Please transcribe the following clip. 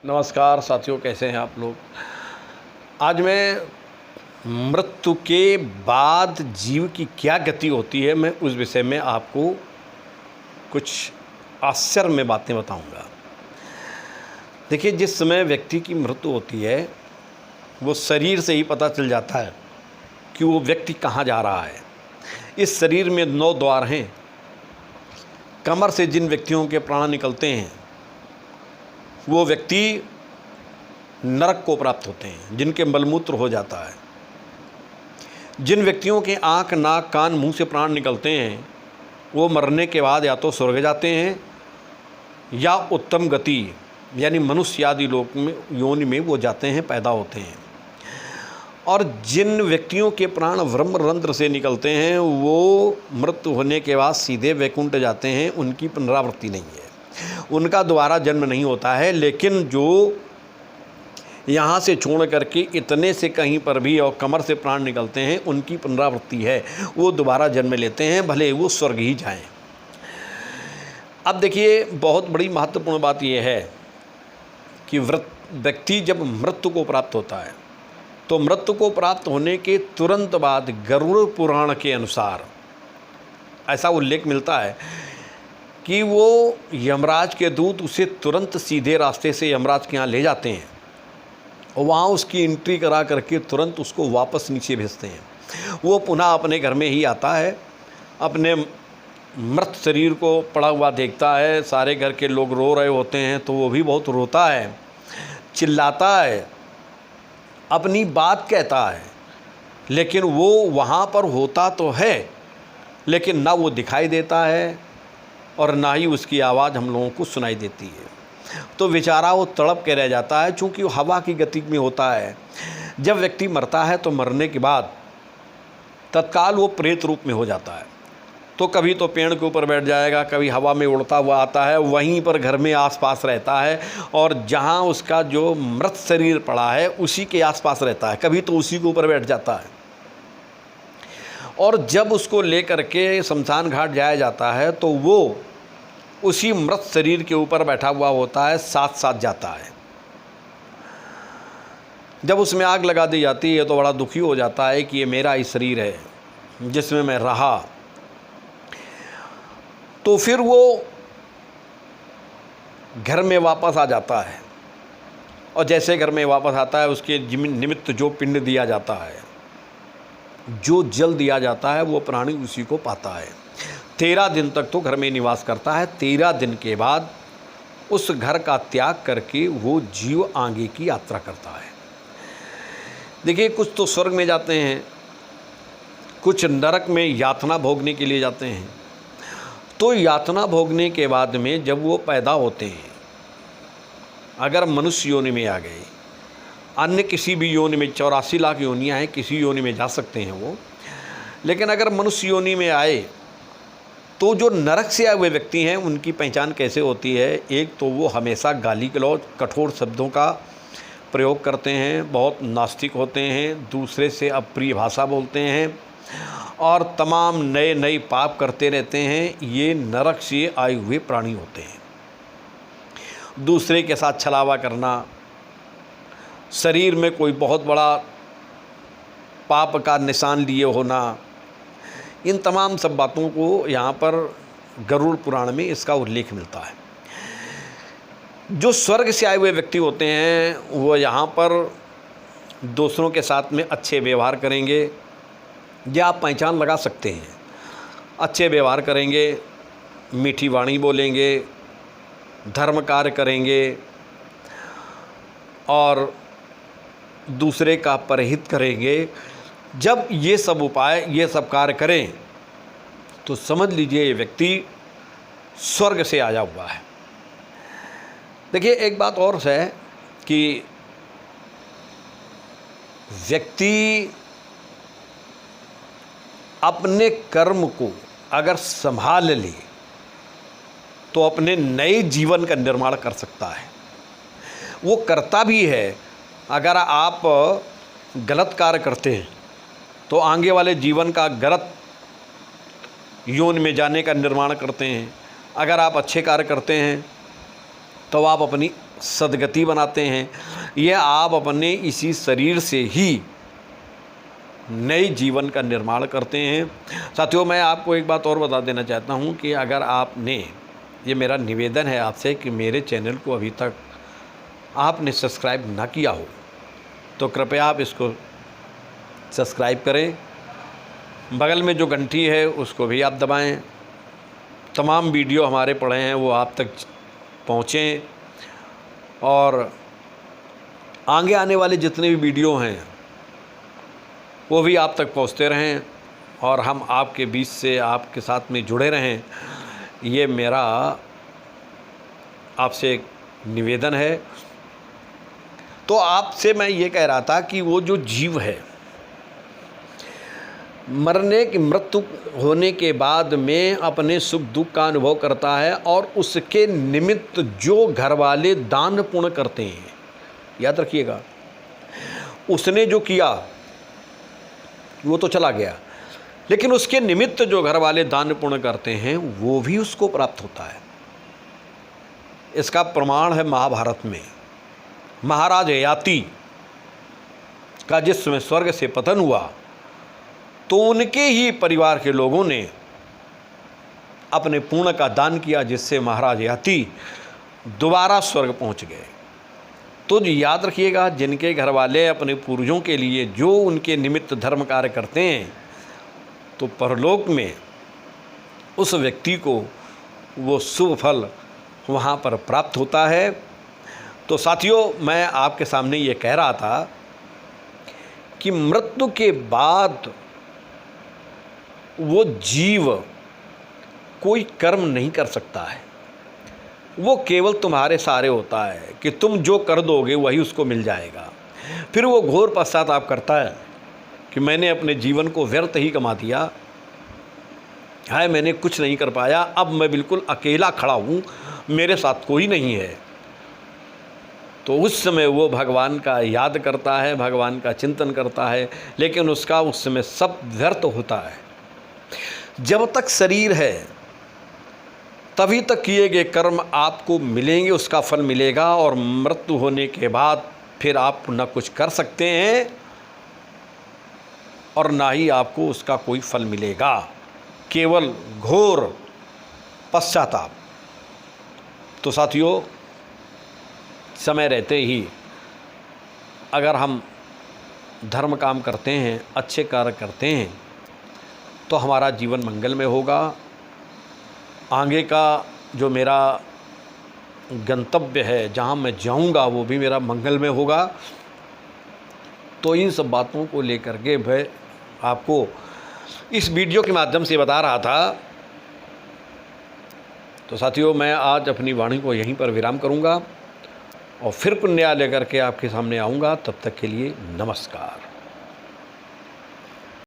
नमस्कार साथियों, कैसे हैं आप लोग। आज मैं मृत्यु के बाद जीव की क्या गति होती है, मैं उस विषय में आपको कुछ आश्चर्य में बातें बताऊंगा। देखिए, जिस समय व्यक्ति की मृत्यु होती है वो शरीर से ही पता चल जाता है कि वो व्यक्ति कहाँ जा रहा है। इस शरीर में 9 द्वार हैं। कमर से जिन व्यक्तियों के प्राण निकलते हैं वो व्यक्ति नरक को प्राप्त होते हैं, जिनके मलमूत्र हो जाता है। जिन व्यक्तियों के आँख, नाक, कान, मुंह से प्राण निकलते हैं वो मरने के बाद या तो स्वर्ग जाते हैं या उत्तम गति यानी मनुष्य आदि लोक में, योनि में वो जाते हैं, पैदा होते हैं। और जिन व्यक्तियों के प्राण ब्रह्मरंध्र से निकलते हैं वो मृत्यु होने के बाद सीधे वैकुंठ जाते हैं। उनकी पुनरावृत्ति नहीं है, उनका दोबारा जन्म नहीं होता है। लेकिन जो यहाँ से छोड़ करके इतने से कहीं पर भी और कमर से प्राण निकलते हैं उनकी पुनरावृत्ति है, वो दोबारा जन्म लेते हैं, भले वो स्वर्ग ही जाएं। अब देखिए, बहुत बड़ी महत्वपूर्ण बात यह है कि व्यक्ति जब मृत्यु को प्राप्त होता है तो मृत्यु को प्राप्त होने के तुरंत बाद गरुड़ पुराण के अनुसार ऐसा उल्लेख मिलता है कि वो यमराज के दूत उसे तुरंत सीधे रास्ते से यमराज के यहाँ ले जाते हैं और वहाँ उसकी एंट्री करा करके तुरंत उसको वापस नीचे भेजते हैं। वो पुनः अपने घर में ही आता है, अपने मृत शरीर को पड़ा हुआ देखता है। सारे घर के लोग रो रहे होते हैं तो वो भी बहुत रोता है, चिल्लाता है, अपनी बात कहता है। लेकिन वो वहाँ पर होता तो है लेकिन ना वो दिखाई देता है और ना ही उसकी आवाज़ हम लोगों को सुनाई देती है। तो बेचारा वो तड़प के रह जाता है, चूँकि वो हवा की गति में होता है। जब व्यक्ति मरता है तो मरने के बाद तत्काल वो प्रेत रूप में हो जाता है। तो कभी तो पेड़ के ऊपर बैठ जाएगा, कभी हवा में उड़ता हुआ आता है, वहीं पर घर में आसपास रहता है और जहाँ उसका जो मृत शरीर पड़ा है उसी के आसपास रहता है, कभी तो उसी के ऊपर बैठ जाता है। और जब उसको लेकर के शमशान घाट जाया जाता है तो वो उसी मृत शरीर के ऊपर बैठा हुआ होता है, साथ साथ जाता है। जब उसमें आग लगा दी जाती है तो बड़ा दुखी हो जाता है कि ये मेरा ही शरीर है जिसमें मैं रहा। तो फिर वो घर में वापस आ जाता है और जैसे घर में वापस आता है उसके निमित्त जो पिंड दिया जाता है, जो जल दिया जाता है, वो प्राणी उसी को पाता है। 13 दिन तक तो घर में निवास करता है। 13 दिन के बाद उस घर का त्याग करके वो जीव आगे की यात्रा करता है। देखिए, कुछ तो स्वर्ग में जाते हैं, कुछ नरक में यातना भोगने के लिए जाते हैं। तो यातना भोगने के बाद में जब वो पैदा होते हैं, अगर मनुष्य योनि में आ गए, अन्य किसी भी योनि में 84 लाख योनियाँ हैं, किसी योनि में जा सकते हैं वो। लेकिन अगर मनुष्य योनि में आए तो जो नरक से आए हुए व्यक्ति हैं उनकी पहचान कैसे होती है। एक तो वो हमेशा गाली गलौज, कठोर शब्दों का प्रयोग करते हैं, बहुत नास्तिक होते हैं, दूसरे से अप्रिय भाषा बोलते हैं और तमाम नए नए पाप करते रहते हैं। ये नरक से आए हुए प्राणी होते हैं। दूसरे के साथ छलावा करना, शरीर में कोई बहुत बड़ा पाप का निशान लिए होना, इन तमाम सब बातों को यहाँ पर गरुड़ पुराण में इसका उल्लेख मिलता है। जो स्वर्ग से आए हुए व्यक्ति होते हैं वो यहाँ पर दूसरों के साथ में अच्छे व्यवहार करेंगे, या आप पहचान लगा सकते हैं। अच्छे व्यवहार करेंगे, मीठी वाणी बोलेंगे, धर्म कार्य करेंगे और दूसरे का परहित करेंगे। जब ये सब उपाय, ये सब कार्य करें तो समझ लीजिए ये व्यक्ति स्वर्ग से आया हुआ है। देखिए, एक बात और है कि व्यक्ति अपने कर्म को अगर संभाल ले तो अपने नए जीवन का निर्माण कर सकता है। वो करता भी है। अगर आप गलत कार्य करते हैं तो आगे वाले जीवन का गलत योनि में जाने का निर्माण करते हैं। अगर आप अच्छे कार्य करते हैं तो आप अपनी सद्गति बनाते हैं, यह आप अपने इसी शरीर से ही नए जीवन का निर्माण करते हैं। साथियों, मैं आपको एक बात और बता देना चाहता हूं कि अगर आपने, ये मेरा निवेदन है आपसे कि मेरे चैनल को अभी तक आपने सब्सक्राइब ना किया हो तो कृपया आप इसको सब्सक्राइब करें। बगल में जो घंटी है उसको भी आप दबाएं। तमाम वीडियो हमारे पड़े हैं वो आप तक पहुँचें, और आगे आने वाले जितने भी वीडियो हैं वो भी आप तक पहुँचते रहें और हम आपके बीच से आपके साथ में जुड़े रहें। ये मेरा आपसे एक निवेदन है। तो आपसे मैं ये कह रहा था कि वो जो जीव है, मरने की मृत्यु होने के बाद में अपने सुख दुख का अनुभव करता है और उसके निमित्त जो घर वाले दान पुण्य करते हैं, याद रखिएगा, उसने जो किया वो तो चला गया, लेकिन उसके निमित्त जो घर वाले दान पुण्य करते हैं वो भी उसको प्राप्त होता है। इसका प्रमाण है महाभारत में महाराज ययाति का जिस समय स्वर्ग से पतन हुआ तो उनके ही परिवार के लोगों ने अपने पुण्य का दान किया, जिससे महाराज ययाति दोबारा स्वर्ग पहुंच गए। तो याद रखिएगा, जिनके घर वाले अपने पूर्वजों के लिए जो उनके निमित्त धर्म कार्य करते हैं तो परलोक में उस व्यक्ति को वो शुभ फल वहाँ पर प्राप्त होता है। तो साथियों, मैं आपके सामने ये कह रहा था कि मृत्यु के बाद वो जीव कोई कर्म नहीं कर सकता है, वो केवल तुम्हारे सहारे होता है कि तुम जो कर दोगे वही उसको मिल जाएगा। फिर वो घोर पश्चाताप करता है कि मैंने अपने जीवन को व्यर्थ ही गंवा दिया है, मैंने कुछ नहीं कर पाया, अब मैं बिल्कुल अकेला खड़ा हूँ, मेरे साथ कोई नहीं है। तो उस समय वो भगवान का याद करता है, भगवान का चिंतन करता है, लेकिन उसका उस समय सब व्यर्थ होता है। जब तक शरीर है तभी तक किए गए कर्म आपको मिलेंगे, उसका फल मिलेगा, और मृत्यु होने के बाद फिर आप न कुछ कर सकते हैं और ना ही आपको उसका कोई फल मिलेगा, केवल घोर पश्चाताप। तो साथियों, समय रहते ही अगर हम धर्म काम करते हैं, अच्छे कार्य करते हैं, तो हमारा जीवन मंगलमय होगा। आगे का जो मेरा गंतव्य है, जहाँ मैं जाऊँगा, वो भी मेरा मंगलमय होगा। तो इन सब बातों को लेकर के मैं आपको इस वीडियो के माध्यम से बता रहा था। तो साथियों, मैं आज अपनी वाणी को यहीं पर विराम करूँगा और फिर पुण्य लेकर के आपके सामने आऊँगा। तब तक के लिए नमस्कार।